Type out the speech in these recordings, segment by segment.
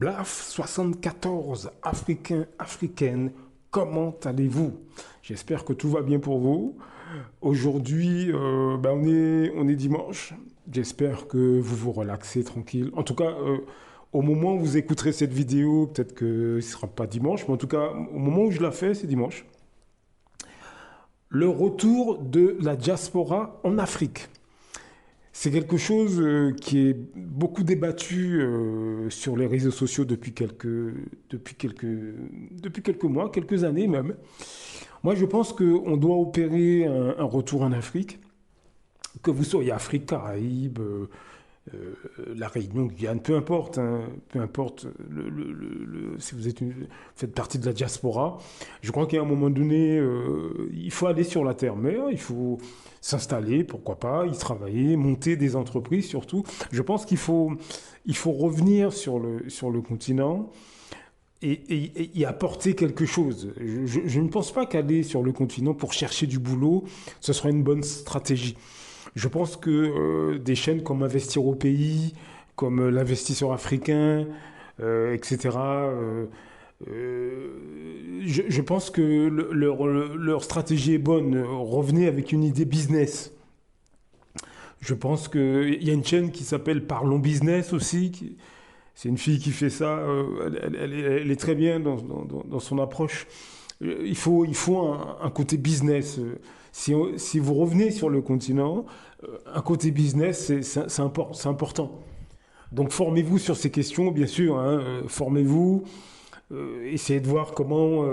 BLAF 74, Africains, Africaines, comment allez-vous? J'espère que tout va bien pour vous. Aujourd'hui, on est dimanche. J'espère que vous vous relaxez tranquille. En tout cas, au moment où vous écouterez cette vidéo, peut-être que ce ne sera pas dimanche, mais en tout cas, au moment où je la fais, c'est dimanche. Le retour de la diaspora en Afrique. C'est quelque chose qui est beaucoup débattu sur les réseaux sociaux depuis quelques mois, quelques années même. Moi, je pense qu'on doit opérer un retour en Afrique, que vous soyez Afrique, Caraïbes, la Réunion, Guyane, peu importe, hein, peu importe si faites partie de la diaspora. Je crois qu'à un moment donné, il faut aller sur la terre-mère, il faut s'installer, pourquoi pas, y travailler, monter des entreprises surtout. Je pense qu'il faut revenir sur le continent et y apporter quelque chose. Je ne pense pas qu'aller sur le continent pour chercher du boulot, ce sera une bonne stratégie. Je pense que des chaînes comme Investir au pays, comme l'Investisseur africain, etc., je pense que leur stratégie est bonne. Revenez avec une idée business. Je pense qu'il y a une chaîne qui s'appelle Parlons Business aussi. C'est une fille qui fait ça. Elle est très bien dans son approche. Il faut un côté business. Si vous revenez sur le continent, un côté business, c'est important. Donc formez-vous sur ces questions, bien sûr. Hein, formez-vous. Essayez de voir comment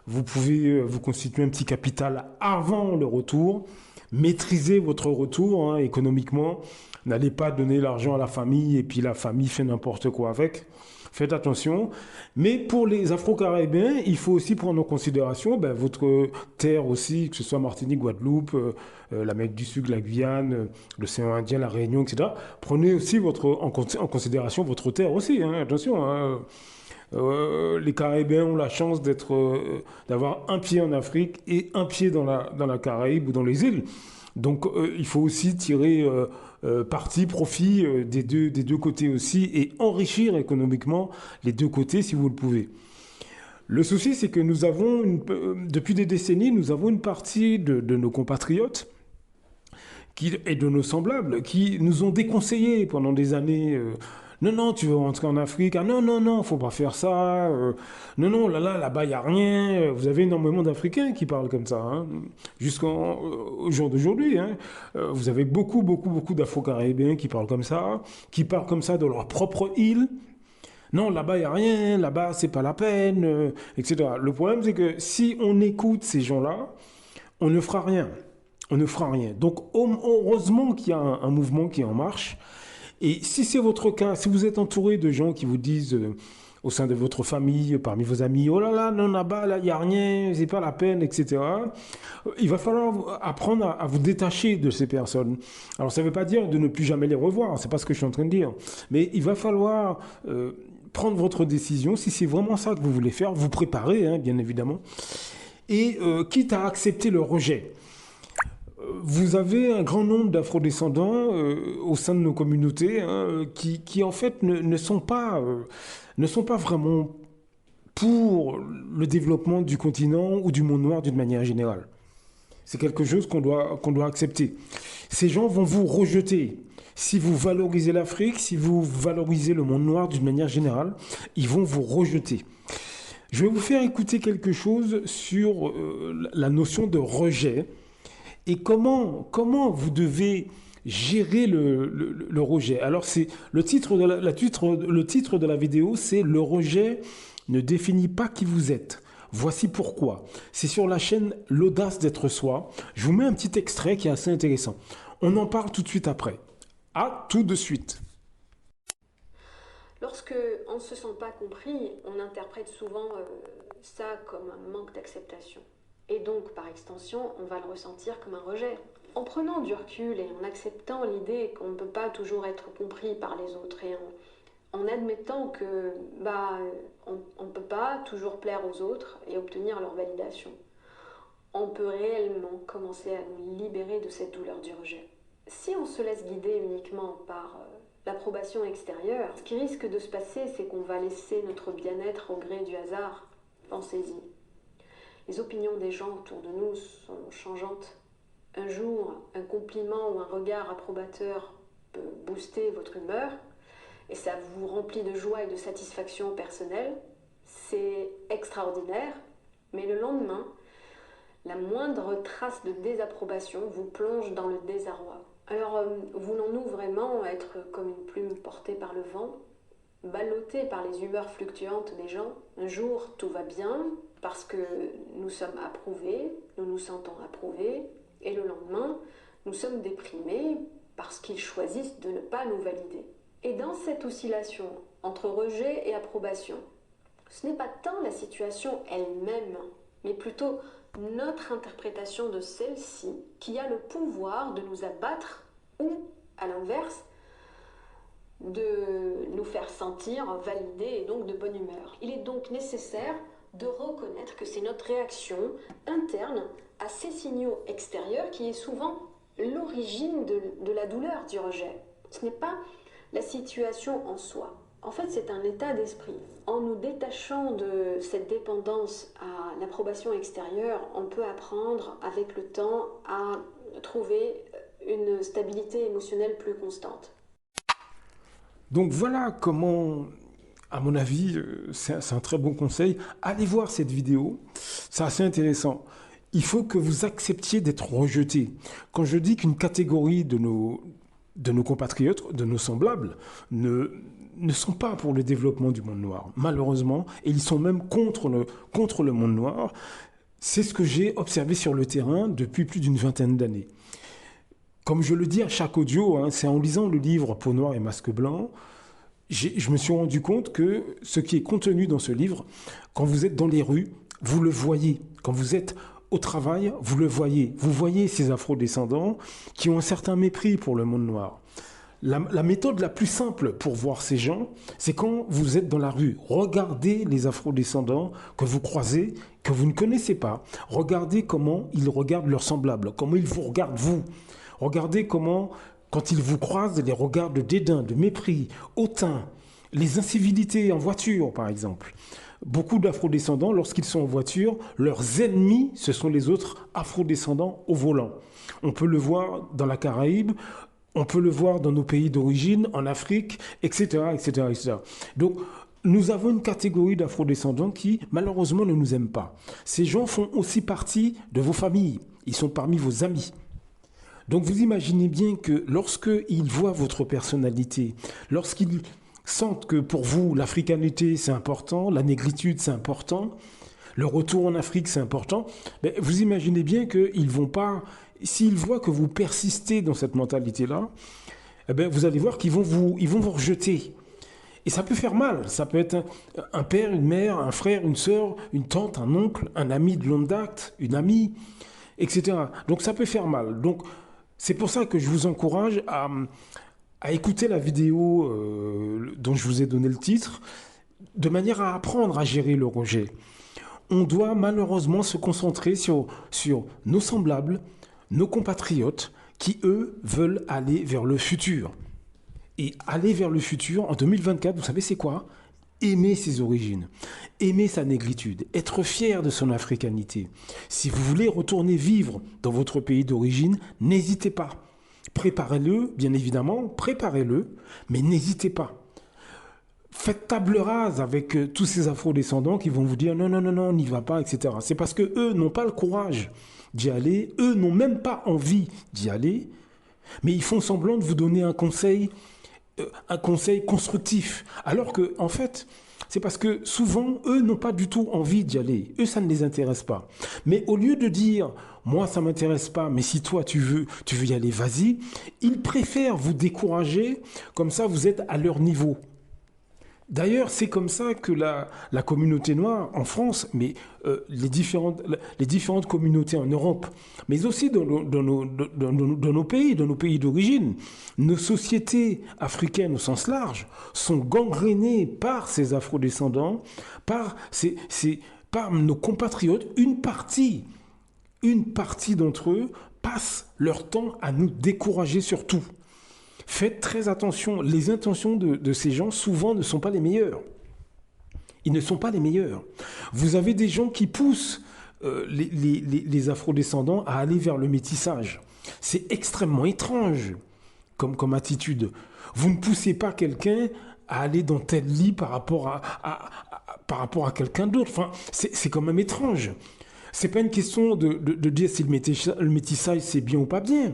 vous pouvez vous constituer un petit capital avant le retour. Maîtrisez votre retour hein, économiquement. N'allez pas donner l'argent à la famille et puis la famille fait n'importe quoi avec. Faites attention. Mais pour les Afro-Caribéens, il faut aussi prendre en considération votre terre aussi, que ce soit Martinique, Guadeloupe, l'Amérique du Sud, la Guyane, l'océan Indien, la Réunion, etc. Prenez aussi en considération votre terre aussi. Hein, attention. Hein. Les Caribéens ont la chance d'avoir un pied en Afrique et un pied dans la Caraïbe ou dans les îles. Donc il faut aussi tirer profit des deux côtés aussi et enrichir économiquement les deux côtés si vous le pouvez. Le souci, c'est que nous avons, depuis des décennies, nous avons une partie de nos compatriotes et de nos semblables qui nous ont déconseillés pendant des années. Non, non, tu veux rentrer en Afrique. Ah non, non, non, faut pas faire ça. Non, non, là-bas, il n'y a rien. Vous avez énormément d'Africains qui parlent comme ça, hein, jusqu'au jour d'aujourd'hui. Hein. Vous avez beaucoup, beaucoup, beaucoup d'Afro-Caribéens qui parlent comme ça de leur propre île. Non, là-bas, il n'y a rien. Là-bas, c'est pas la peine, etc. Le problème, c'est que si on écoute ces gens-là, on ne fera rien. On ne fera rien. Donc, heureusement qu'il y a un mouvement qui est en marche. Et si c'est votre cas, si vous êtes entouré de gens qui vous disent au sein de votre famille, parmi vos amis, oh là là, non, là-bas, là, il n'y a rien, c'est pas la peine, etc. Il va falloir apprendre à vous détacher de ces personnes. Alors, ça ne veut pas dire de ne plus jamais les revoir, c'est pas ce que je suis en train de dire. Mais il va falloir prendre votre décision, si c'est vraiment ça que vous voulez faire, vous préparer, hein, bien évidemment, et quitte à accepter le rejet. Vous avez un grand nombre d'afrodescendants au sein de nos communautés hein, qui en fait ne sont pas vraiment pour le développement du continent ou du monde noir d'une manière générale. C'est quelque chose qu'on doit accepter. Ces gens vont vous rejeter. Si vous valorisez l'Afrique, si vous valorisez le monde noir d'une manière générale, ils vont vous rejeter. Je vais vous faire écouter quelque chose sur la notion de rejet. Et comment vous devez gérer le rejet. Alors, c'est le titre de la vidéo, c'est « Le rejet ne définit pas qui vous êtes ». Voici pourquoi. C'est sur la chaîne L'Audace d'être soi. Je vous mets un petit extrait qui est assez intéressant. On en parle tout de suite après. À tout de suite. Lorsque on ne se sent pas compris, on interprète souvent ça comme un manque d'acceptation. Et donc, par extension, on va le ressentir comme un rejet. En prenant du recul et en acceptant l'idée qu'on ne peut pas toujours être compris par les autres et en admettant que on ne peut pas toujours plaire aux autres et obtenir leur validation, on peut réellement commencer à nous libérer de cette douleur du rejet. Si on se laisse guider uniquement par l'approbation extérieure, ce qui risque de se passer, c'est qu'on va laisser notre bien-être au gré du hasard. Pensez-y. Les opinions des gens autour de nous sont changeantes. Un jour, un compliment ou un regard approbateur peut booster votre humeur et ça vous remplit de joie et de satisfaction personnelle. C'est extraordinaire, mais le lendemain, la moindre trace de désapprobation vous plonge dans le désarroi. Alors, voulons-nous vraiment être comme une plume portée par le vent, ballottés par les humeurs fluctuantes des gens? Un jour, tout va bien parce que nous sommes approuvés, nous nous sentons approuvés, et le lendemain, nous sommes déprimés parce qu'ils choisissent de ne pas nous valider. Et dans cette oscillation entre rejet et approbation, ce n'est pas tant la situation elle-même, mais plutôt notre interprétation de celle-ci qui a le pouvoir de nous abattre ou, à l'inverse, de nous faire sentir validés et donc de bonne humeur. Il est donc nécessaire de reconnaître que c'est notre réaction interne à ces signaux extérieurs qui est souvent l'origine de la douleur du rejet. Ce n'est pas la situation en soi. En fait, c'est un état d'esprit. En nous détachant de cette dépendance à l'approbation extérieure, on peut apprendre avec le temps à trouver une stabilité émotionnelle plus constante. Donc voilà comment, à mon avis, c'est un très bon conseil. Allez voir cette vidéo, c'est assez intéressant. Il faut que vous acceptiez d'être rejeté. Quand je dis qu'une catégorie de nos compatriotes, de nos semblables, ne sont pas pour le développement du monde noir, malheureusement, et ils sont même contre le monde noir, c'est ce que j'ai observé sur le terrain depuis plus d'une vingtaine d'années. Comme je le dis à chaque audio, c'est en lisant le livre Peau noire et masque blanc, je me suis rendu compte que ce qui est contenu dans ce livre, quand vous êtes dans les rues, vous le voyez. Quand vous êtes au travail, vous le voyez. Vous voyez ces afro-descendants qui ont un certain mépris pour le monde noir. La méthode la plus simple pour voir ces gens, c'est quand vous êtes dans la rue. Regardez les afro-descendants que vous croisez, que vous ne connaissez pas. Regardez comment ils regardent leurs semblables, comment ils vous regardent vous. Regardez comment, quand ils vous croisent, les regards de dédain, de mépris, hautain, les incivilités en voiture, par exemple. Beaucoup d'afro-descendants, lorsqu'ils sont en voiture, leurs ennemis, ce sont les autres afro-descendants au volant. On peut le voir dans la Caraïbe, on peut le voir dans nos pays d'origine, en Afrique, etc., etc., etc. Donc, nous avons une catégorie d'afro-descendants qui, malheureusement, ne nous aiment pas. Ces gens font aussi partie de vos familles. Ils sont parmi vos amis. Donc, vous imaginez bien que lorsqu'ils voient votre personnalité, lorsqu'ils sentent que pour vous, l'africanité, c'est important, la négritude, c'est important, le retour en Afrique, c'est important, mais vous imaginez bien qu'ils ne vont pas... S'ils voient que vous persistez dans cette mentalité-là, eh bien, vous allez voir qu'ils vont vous rejeter. Et ça peut faire mal. Ça peut être un père, une mère, un frère, une sœur, une tante, un oncle, un ami de longue date, une amie, etc. Donc ça peut faire mal. Donc c'est pour ça que je vous encourage à écouter la vidéo dont je vous ai donné le titre, de manière à apprendre à gérer le rejet. On doit malheureusement se concentrer sur nos semblables, nos compatriotes qui, eux, veulent aller vers le futur. Et aller vers le futur, en 2024, vous savez c'est quoi? Aimer ses origines, aimer sa négritude, être fier de son africanité. Si vous voulez retourner vivre dans votre pays d'origine, n'hésitez pas. Préparez-le, bien évidemment, préparez-le, mais n'hésitez pas. Faites table rase avec tous ces afro-descendants qui vont vous dire non, non, non, non, on n'y va pas, etc. C'est parce qu'eux n'ont pas le courage d'y aller, eux n'ont même pas envie d'y aller, mais ils font semblant de vous donner un conseil constructif. Alors que, en fait, c'est parce que souvent, eux n'ont pas du tout envie d'y aller. Eux, ça ne les intéresse pas. Mais au lieu de dire, moi, ça ne m'intéresse pas, mais si toi, tu veux y aller, vas-y, ils préfèrent vous décourager, comme ça, vous êtes à leur niveau. D'ailleurs, c'est comme ça que la communauté noire en France, mais les différentes communautés en Europe, mais aussi dans nos pays d'origine, nos sociétés africaines au sens large sont gangrénées par ces afrodescendants, par nos compatriotes. Une partie d'entre eux passent leur temps à nous décourager sur tout. Faites très attention. Les intentions de ces gens, souvent, ne sont pas les meilleures. Ils ne sont pas les meilleurs. Vous avez des gens qui poussent les afrodescendants à aller vers le métissage. C'est extrêmement étrange comme attitude. Vous ne poussez pas quelqu'un à aller dans tel lit par rapport par rapport à quelqu'un d'autre. Enfin, c'est quand même étrange. C'est pas une question de dire si le métissage c'est bien ou pas bien.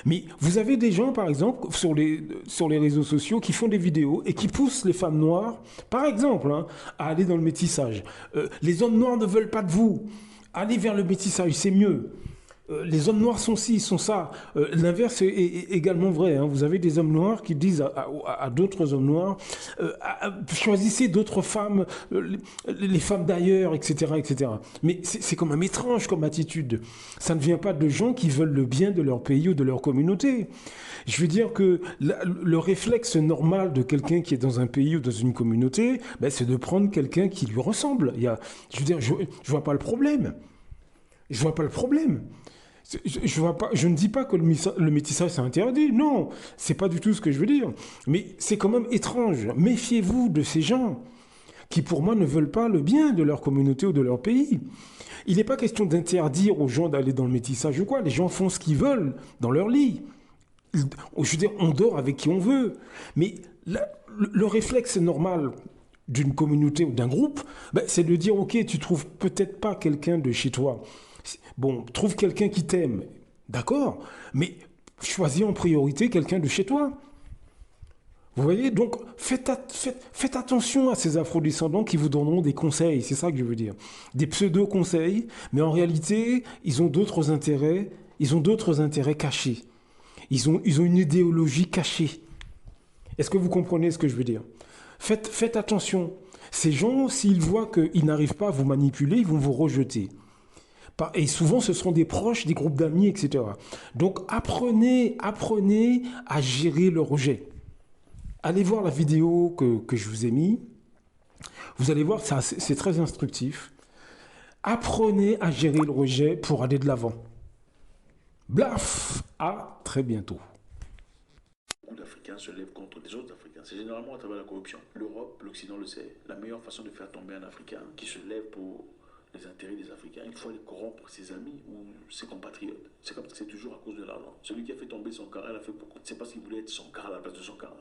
Mais vous avez des gens, par exemple, sur les réseaux sociaux qui font des vidéos et qui poussent les femmes noires, par exemple, hein, à aller dans le métissage. Les hommes noirs ne veulent pas de vous. Allez vers le métissage, c'est mieux. Les hommes noirs sont ci, sont ça. L'inverse est également vrai. Hein. Vous avez des hommes noirs qui disent à d'autres hommes noirs choisissez d'autres femmes, les femmes d'ailleurs, etc., etc. Mais c'est quand même étrange comme attitude. Ça ne vient pas de gens qui veulent le bien de leur pays ou de leur communauté. Je veux dire que le réflexe normal de quelqu'un qui est dans un pays ou dans une communauté, ben, c'est de prendre quelqu'un qui lui ressemble. Je veux dire, je vois pas le problème. Je vois pas le problème. Je ne dis pas que le métissage c'est interdit, non, c'est pas du tout ce que je veux dire. Mais c'est quand même étrange. Méfiez-vous de ces gens qui, pour moi, ne veulent pas le bien de leur communauté ou de leur pays. Il n'est pas question d'interdire aux gens d'aller dans le métissage ou quoi. Les gens font ce qu'ils veulent dans leur lit. Je veux dire, on dort avec qui on veut. Mais le réflexe normal d'une communauté ou d'un groupe, ben, c'est de dire, ok, tu trouves peut-être pas quelqu'un de chez toi. Bon, trouve quelqu'un qui t'aime, d'accord, mais choisis en priorité quelqu'un de chez toi. Vous voyez, donc faites attention à ces afrodescendants qui vous donneront des conseils, c'est ça que je veux dire. Des pseudo-conseils, mais en réalité, ils ont d'autres intérêts cachés. Ils ont une idéologie cachée. Est-ce que vous comprenez ce que je veux dire? Faites attention. Ces gens, s'ils voient qu'ils n'arrivent pas à vous manipuler, ils vont vous rejeter. Et souvent, ce seront des proches, des groupes d'amis, etc. Donc, apprenez à gérer le rejet. Allez voir la vidéo que je vous ai mise. Vous allez voir, c'est très instructif. Apprenez à gérer le rejet pour aller de l'avant. Blaf! À très bientôt. Beaucoup d'Africains se lèvent contre des autres Africains. C'est généralement à travers la corruption. L'Europe, l'Occident le sait. La meilleure façon de faire tomber un Africain qui se lève pour les intérêts des Africains, il faut aller corrompre ses amis ou ses compatriotes. C'est comme ça, c'est toujours à cause de l'argent. Celui qui a fait tomber son cara, il a fait beaucoup. C'est parce qu'il voulait être son cara à la place de son cara.